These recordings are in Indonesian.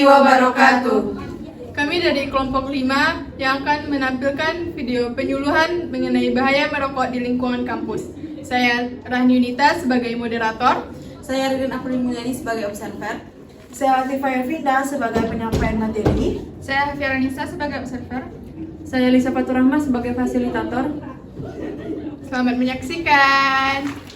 wabarakatuh. Kami dari kelompok 5 yang akan menampilkan video penyuluhan mengenai bahaya merokok di lingkungan kampus. Saya Rahni Yunita sebagai moderator. Saya Ririn April Mulyani sebagai observer. Saya Latifah Yafinda sebagai penyampaian materi. Saya Hafira Nisa sebagai observer. Saya Lisa Faturrahma sebagai fasilitator. Selamat menyaksikan.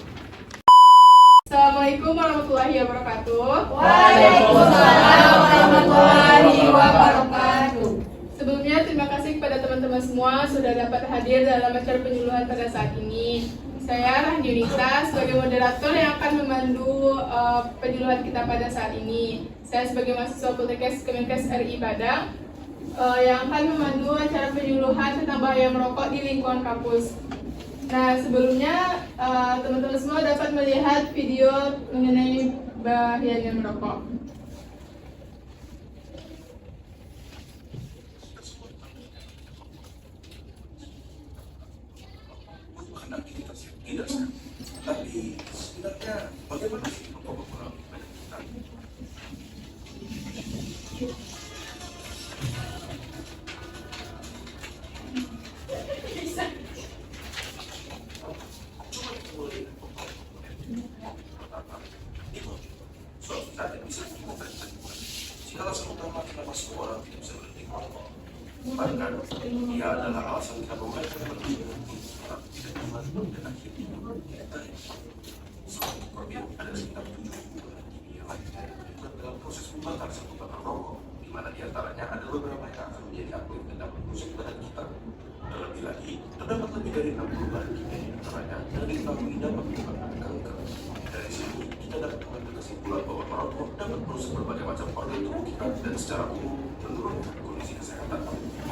Assalamualaikum warahmatullahi wabarakatuh. Waalaikumsalam warahmatullahi wabarakatuh. Sebelumnya terima kasih kepada teman-teman semua sudah dapat hadir dalam acara penyuluhan pada saat ini. Saya Rahni Yunita sebagai moderator yang akan memandu penyuluhan kita pada saat ini. Saya sebagai mahasiswa Poltekkes Kemenkes RI Padang yang akan memandu acara penyuluhan tentang bahaya merokok di lingkungan kampus. Nah, sebelumnya teman-teman semua dapat melihat video mengenai bahayanya merokok. Bukan aktivitas yang tidak sehat, tapi sebenarnya bagaimana sih merokok mempengaruhi badan kita? Suatu saat yang bisa kita tanyakan, jika alasan utama kenapa semua orang tidak bisa berhenti merokok, bukankah ia adalah alasan kenapa mereka berhenti dan akhirnya kita suatu problem adalah sekitar 7 bulan kimia lain bukan dalam proses membakar satu batang rokok, di mana diantaranya ada beberapa yang akan menjadi aktif dan dapat merusak badan kita. Terlebih lagi, terdapat lebih dari 60 bahan kimia di antaranya yang diketahui dapat menyebabkan kanker. Dari sini, kita dapat mengambil kesimpulan bahwa merokok dapat merusak berbagai macam organ tubuh kita dan secara umum menurunkan kondisi kesehatan.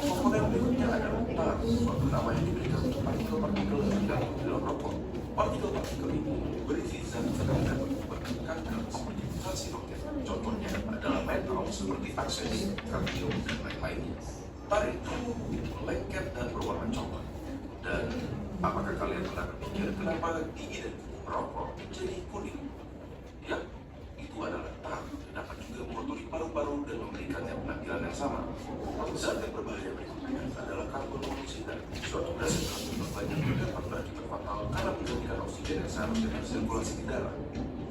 Komponen berikutnya adalah tar, suatu nama yang diberikan untuk partikel-partikel yang tergabung di dalam rokok. Partikel-partikel ini berisi zat-zat yang dapat menyebabkan kanker seperti karsinogen. Contohnya adalah metal seperti arsenik, kadmium, dan lain-lainnya. Tar itu lengket dan berwarna coklat. Dan apakah kalian pernah berpikir kenapa gigi dan kuku merokok jadi kuning? Ya, itu adalah tar yang dapat juga mengotori paru-paru dan memberikannya penampilan yang sama. Zat yang berbahaya berikutnya adalah karbon monoksida, suatu gas yang terjebak banyak dapat berakibat fatal karena menggantikan oksigen yang seharusnya bersirkulasi di darah.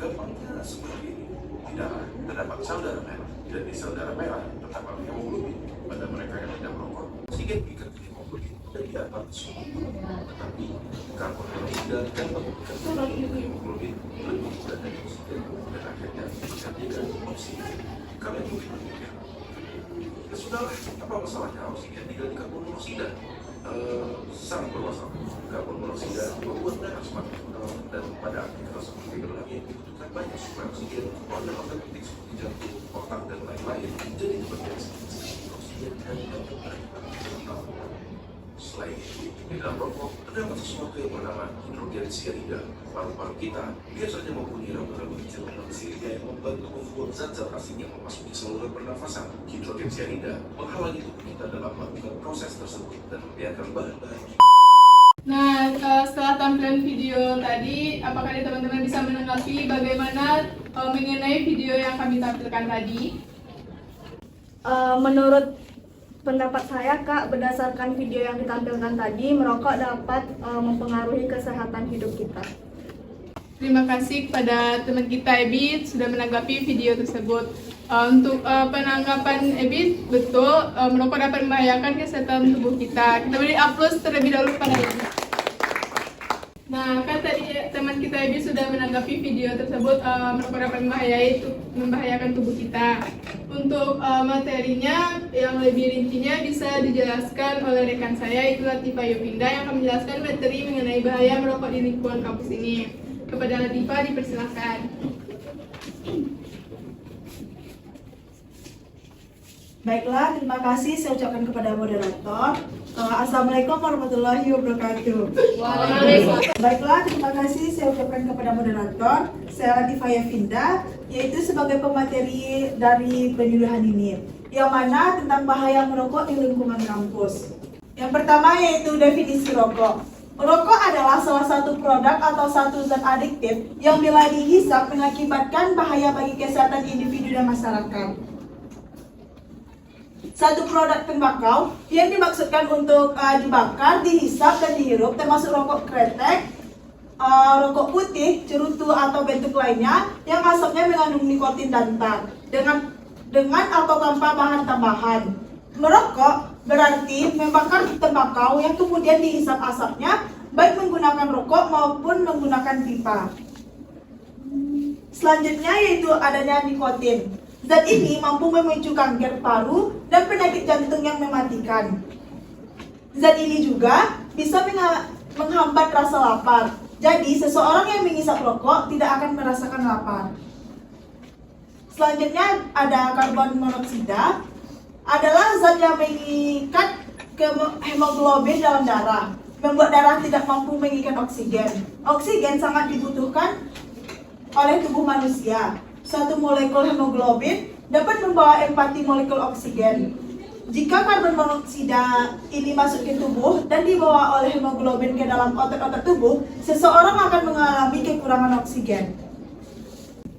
Gampangnya seperti ini. Di darah terdapat sel darah merah, dan di sel darah merah terdapat hemoglobin. Pada mereka yang tidak merokok, oksigen diikat ke hemoglobin dan dapat suhu. Tetapi karbon monoksida dapat menggantikan hemoglobin lebih mudah dari oksigen dan akhirnya menggantikan oksigen. Kalian mungkin berpikir, ya sudahlah, apa masalahnya oksigen diganti karbon monoksida? Sangat bermasalah. Karbon monoksida membuat darah semakin kenal dan pada aktivitas seperti berlari dibutuhkan banyak suplai oksigen untuk organ-organ penting seperti jantung, otak, dan lain-lain. Jadi sebagian sedikit oksigen dan dapat berakibat fatal. Selain itu, di dalam rokok terdapat sesuatu yang bernama hidrogen cyanida. Paru-paru kita biasanya mempunyai rambut-rambut kecil dalam cyanida yang membantu membuat zat-zat asing yang memasuki saluran pernafasan. Hidrogen cyanida menghalangi tubuh kita dalam melakukan proses tersebut dan membiarkan bahan-bahan. Nah, setelah tampilan video tadi, apakah teman-teman bisa menanggapi bagaimana mengenai video yang kami tampilkan tadi? Menurut pendapat saya, Kak, berdasarkan video yang ditampilkan tadi, merokok dapat mempengaruhi kesehatan hidup kita. Terima kasih kepada teman kita Ebi sudah menanggapi video tersebut. Untuk penanggapan Ebi, betul merokok dapat membahayakan kesehatan tubuh kita. Kita beri aplaus terlebih dahulu pada Ebi. Nah, kan tadi teman kita Ebi sudah menanggapi video tersebut, merokok dapat membahayakan tubuh kita. Untuk materinya yang lebih rincinya bisa dijelaskan oleh rekan saya, itu Latifah Yafinda, yang akan menjelaskan materi mengenai bahaya merokok di lingkungan kampus ini. Kepada Latifah dipersilakan. Baiklah, terima kasih saya ucapkan kepada moderator. Assalamualaikum warahmatullahi wabarakatuh. Waalaikumsalam. Baiklah, terima kasih saya ucapkan kepada moderator. Saya Latifah Yafinda, yaitu sebagai pemateri dari penyuluhan ini, yang mana tentang bahaya merokok di lingkungan kampus. Yang pertama yaitu definisi rokok. Rokok adalah salah satu produk atau satu zat adiktif yang bila dihisap mengakibatkan bahaya bagi kesehatan individu dan masyarakat. Satu produk tembakau yang dimaksudkan untuk dibakar, dihisap, dan dihirup, termasuk rokok kretek, rokok putih, cerutu atau bentuk lainnya yang asapnya mengandung nikotin dan tar dengan atau tanpa bahan tambahan. Merokok berarti membakar tembakau yang kemudian dihisap asapnya, baik menggunakan rokok maupun menggunakan pipa. Selanjutnya yaitu adanya nikotin. Zat ini mampu memicu kanker paru dan penyakit jantung yang mematikan. Zat ini juga bisa menghambat rasa lapar. Jadi, seseorang yang menghisap rokok tidak akan merasakan lapar. Selanjutnya ada karbon monoksida, adalah zat yang mengikat ke hemoglobin dalam darah, membuat darah tidak mampu mengikat oksigen. Oksigen sangat dibutuhkan oleh tubuh manusia. Satu molekul hemoglobin dapat membawa 4 molekul oksigen. Jika karbon monoksida ini masuk ke tubuh dan dibawa oleh hemoglobin ke dalam otot-otot tubuh, seseorang akan mengalami kekurangan oksigen.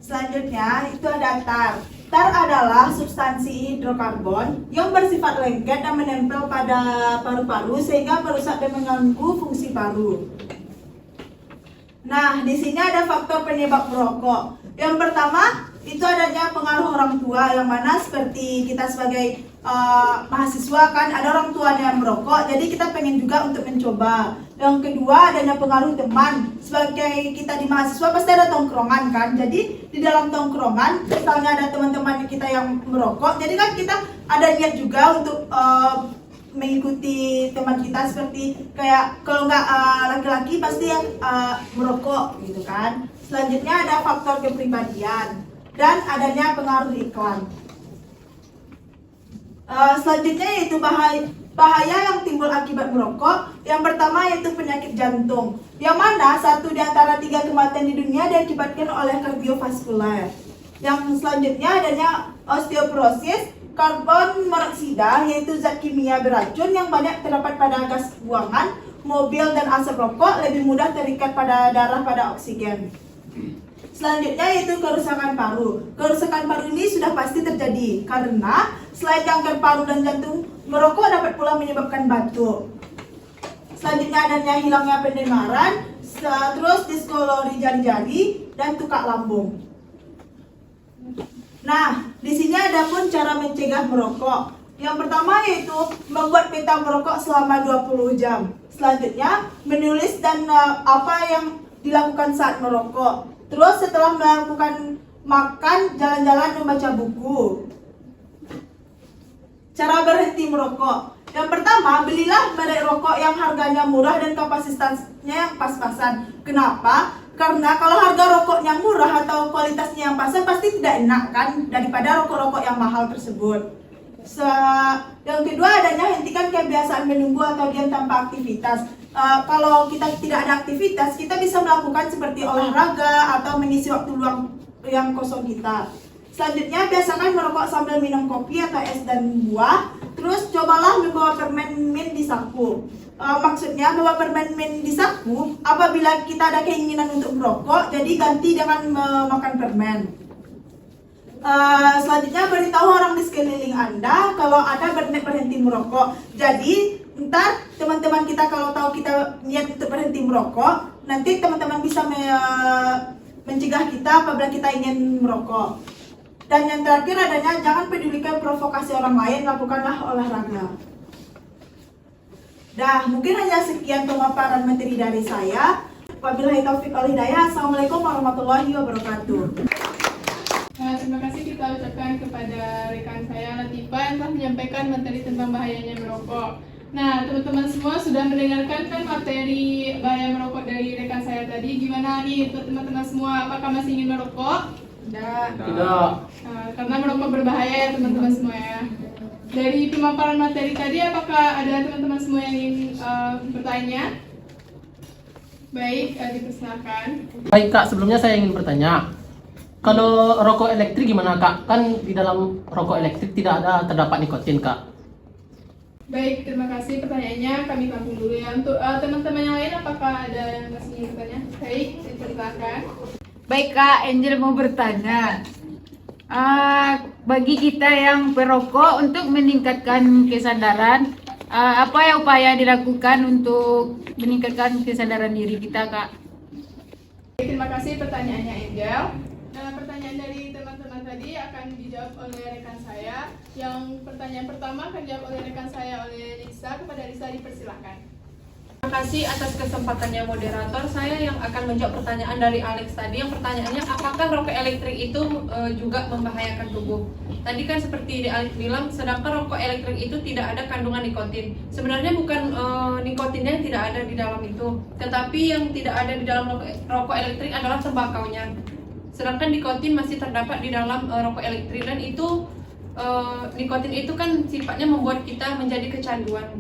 Selanjutnya itu ada tar. Tar adalah substansi hidrokarbon yang bersifat lengket dan menempel pada paru-paru sehingga merusak dan mengganggu fungsi paru. Nah, di sini ada faktor penyebab merokok. Yang pertama, itu adanya pengaruh orang tua, yang mana seperti kita sebagai mahasiswa kan ada orang tuanya yang merokok, jadi kita pengen juga untuk mencoba. Yang kedua, adanya pengaruh teman. Sebagai kita di mahasiswa pasti ada tongkrongan kan, jadi di dalam tongkrongan misalnya ada teman-teman kita yang merokok, jadi kan kita ada niat juga untuk mengikuti teman kita, seperti kayak kalau nggak laki-laki pasti yang merokok gitu kan. Selanjutnya ada faktor kepribadian dan adanya pengaruh iklan. Selanjutnya yaitu bahaya yang timbul akibat merokok. Yang pertama yaitu penyakit jantung, yang mana 1 di antara 3 kematian di dunia diakibatkan oleh kardiovaskuler. Yang selanjutnya adanya osteoporosis. Karbon monoksida yaitu zat kimia beracun yang banyak terdapat pada gas buangan, mobil, dan asap rokok, lebih mudah terikat pada darah pada oksigen. Selanjutnya yaitu kerusakan paru. Kerusakan paru ini sudah pasti terjadi karena selain kanker paru dan jantung, merokok dapat pula menyebabkan batuk. Selanjutnya adanya hilangnya pendengaran, terus diskolori jari-jari dan tukak lambung. Nah, di sini ada pun cara mencegah merokok. Yang pertama yaitu membuat peta merokok selama 20 jam. Selanjutnya, menulis dan apa yang dilakukan saat merokok. Terus setelah melakukan makan, jalan-jalan, membaca buku. Cara berhenti merokok. Yang pertama, belilah merek rokok yang harganya murah dan kapasitasnya yang pas-pasan. Kenapa? Karena kalau harga rokoknya murah atau kualitasnya yang pasan pasti tidak enak kan daripada rokok-rokok yang mahal tersebut. Yang kedua adanya hentikan kebiasaan menunggu atau diam tanpa aktivitas. Kalau kita tidak ada aktivitas, kita bisa melakukan seperti olahraga atau mengisi waktu luang yang kosong kita. Selanjutnya, biasakan merokok sambil minum kopi atau es dan buah. Terus cobalah membawa permen mint di saku. Maksudnya bawa permen mint di saku apabila kita ada keinginan untuk merokok, jadi ganti dengan memakan permen. Selanjutnya, beritahu orang di sekeliling Anda kalau ada berhenti merokok. Jadi ntar teman-teman kita kalau tahu kita niat untuk berhenti merokok, nanti teman-teman bisa mencegah kita apabila kita ingin merokok. Dan yang terakhir adanya jangan pedulikan provokasi orang lain, lakukanlah olahraga. Dah, mungkin hanya sekian pemaparan materi dari saya. Wabillahi taufiq wal hidayah. Assalamualaikum warahmatullahi wabarakatuh. Terima kasih kita ucapkan kepada rekan saya Latifah yang telah menyampaikan materi tentang bahayanya merokok. Nah, teman-teman semua sudah mendengarkan kan materi bahaya merokok dari rekan saya tadi. Gimana nih teman-teman semua? Apakah masih ingin merokok? Tidak. Karena merokok berbahaya ya teman-teman semua ya. Dari pemaparan materi tadi, apakah ada teman-teman semua yang ingin bertanya? Baik, dipersilakan. Baik Kak, sebelumnya saya ingin bertanya. Kalau rokok elektrik gimana Kak? Kan di dalam rokok elektrik tidak ada terdapat nikotin Kak. Baik, terima kasih pertanyaannya. Kami tampung dulu ya. Untuk teman-teman yang lain, apakah ada yang masih ingin bertanya? Baik, dipersilakan. Baik Kak, Angel mau bertanya. Bagi kita yang perokok untuk meningkatkan kesadaran, apa ya upaya dilakukan untuk meningkatkan kesadaran diri kita, Kak? Terima kasih pertanyaannya Angel. Nah, pertanyaan dari teman-teman tadi akan dijawab oleh rekan saya. Yang pertanyaan pertama akan dijawab oleh rekan saya oleh Lisa. Kepada Lisa dipersilahkan. Terima kasih atas kesempatannya moderator. Saya yang akan menjawab pertanyaan dari Alex tadi. Yang pertanyaannya, apakah rokok elektrik itu juga membahayakan tubuh? Tadi kan seperti Alex bilang, sedangkan rokok elektrik itu tidak ada kandungan nikotin. Sebenarnya bukan nikotinnya yang tidak ada di dalam itu, tetapi yang tidak ada di dalam rokok elektrik adalah tembakaunya. Sedangkan nikotin masih terdapat di dalam rokok elektrik, dan itu nikotin itu kan sifatnya membuat kita menjadi kecanduan.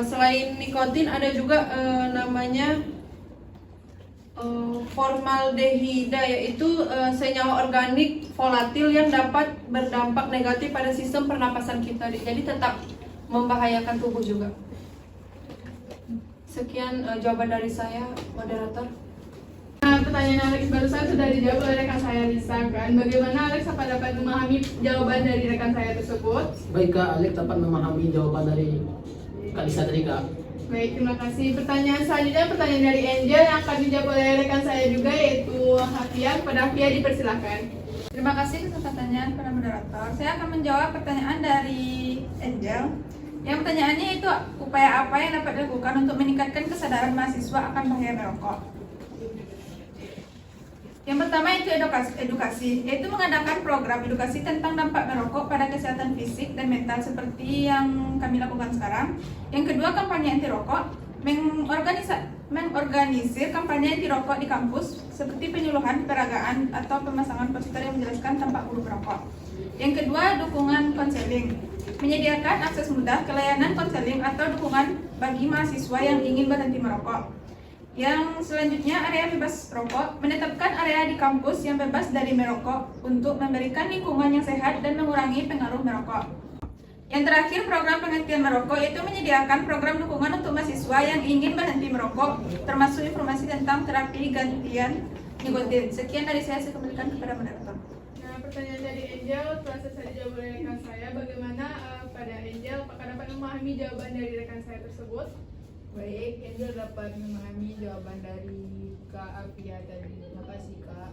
Selain nikotin ada juga namanya formaldehida, yaitu senyawa organik volatil yang dapat berdampak negatif pada sistem pernapasan kita, jadi tetap membahayakan tubuh juga. Sekian jawaban dari saya, moderator. Nah, pertanyaan Alex barusan sudah dijawab oleh rekan saya Lisa kan. Bagaimana Alex apa dapat memahami jawaban dari rekan saya tersebut? Baik Kak, Alex dapat memahami jawaban dari Kak Lisa tadi Kak. Baik, terima kasih. Pertanyaan selanjutnya pertanyaan dari Angel yang akan dijawab oleh rekan saya juga, yaitu Hafia. Kepada Hafia dipersilahkan. Terima kasih kesempatannya kepada moderator. Saya akan menjawab pertanyaan dari Angel. Yang pertanyaannya itu upaya apa yang dapat dilakukan untuk meningkatkan kesadaran mahasiswa akan bahaya merokok. Yang pertama itu edukasi, yaitu mengadakan program edukasi tentang dampak merokok pada kesehatan fisik dan mental seperti yang kami lakukan sekarang. Yang kedua, kampanye anti rokok, mengorganisir kampanye anti rokok di kampus seperti penyuluhan, peragaan atau pemasangan poster yang menjelaskan dampak buruk merokok. Yang kedua, dukungan konseling, menyediakan akses mudah ke layanan konseling atau dukungan bagi mahasiswa yang ingin berhenti merokok. Yang selanjutnya, area bebas rokok, menetapkan area di kampus yang bebas dari merokok untuk memberikan lingkungan yang sehat dan mengurangi pengaruh merokok. Yang terakhir, program penghentian merokok, yaitu menyediakan program dukungan untuk mahasiswa yang ingin berhenti merokok, termasuk informasi tentang terapi gantian nikotin. Sekian dari saya kembalikan kepada moderator. Nah, pertanyaan dari Angel telah selesai dijawab oleh rekan saya. Bagaimana pada Angel, apakah dapat memahami jawaban dari rekan saya tersebut? Baik, Angel dapat memahami jawaban dari Kak Afia tadi. Terima kasih Kak.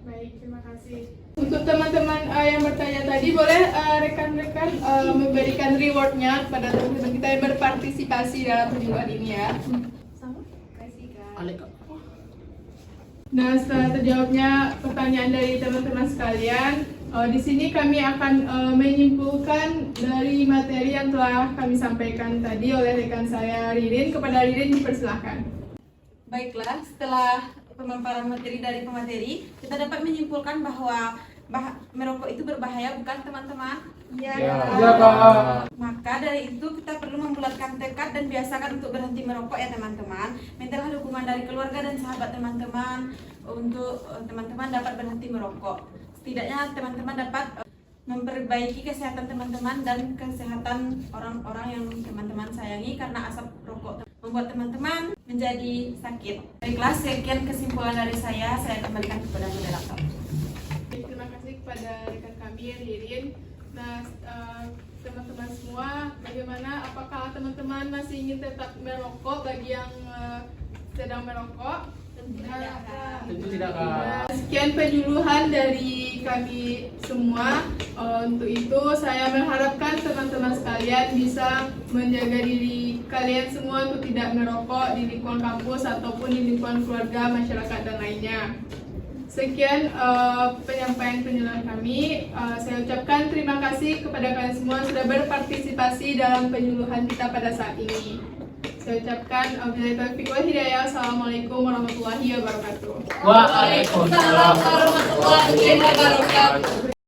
Baik, terima kasih. Untuk teman-teman yang bertanya tadi, boleh rekan-rekan memberikan rewardnya kepada teman-teman kita yang berpartisipasi dalam perjumpaan ini ya. Sama? Terima kasih Kak. Alex Kak. Nah, setelah terjawabnya pertanyaan dari teman-teman sekalian, di sini kami akan menyimpulkan dari materi yang telah kami sampaikan tadi oleh rekan saya Ririn. Kepada Ririn dipersilahkan. Baiklah, setelah pemaparan materi dari pemateri, kita dapat menyimpulkan bahwa merokok itu berbahaya, bukan teman-teman? Iya. Iya Kak. Maka dari itu kita perlu membulatkan tekad dan biasakan untuk berhenti merokok ya teman-teman. Mintalah dukungan dari keluarga dan sahabat teman-teman untuk teman-teman dapat berhenti merokok. Setidaknya teman-teman dapat memperbaiki kesehatan teman-teman dan kesehatan orang-orang yang teman-teman sayangi, karena asap rokok membuat teman-teman menjadi sakit. Baiklah, sekian kesimpulan dari saya kembalikan kepada moderator. Terima kasih kepada rekan kami Ririn. Nah, teman-teman semua, bagaimana? Apakah teman-teman masih ingin tetap merokok bagi yang sedang merokok? Tentu tidak Kak. Sekian penyuluhan dari kami semua. Untuk itu saya mengharapkan teman-teman sekalian bisa menjaga diri kalian semua untuk tidak merokok di lingkungan kampus ataupun di lingkungan keluarga, masyarakat dan lainnya. Sekian penyampaian penyuluhan kami. Saya ucapkan terima kasih kepada kalian semua sudah berpartisipasi dalam penyuluhan kita pada saat ini. Saya ucapkan wabillahi taufiq wal hidayah. Assalamualaikum warahmatullahi wabarakatuh. Waalaikumsalam warahmatullahi wabarakatuh.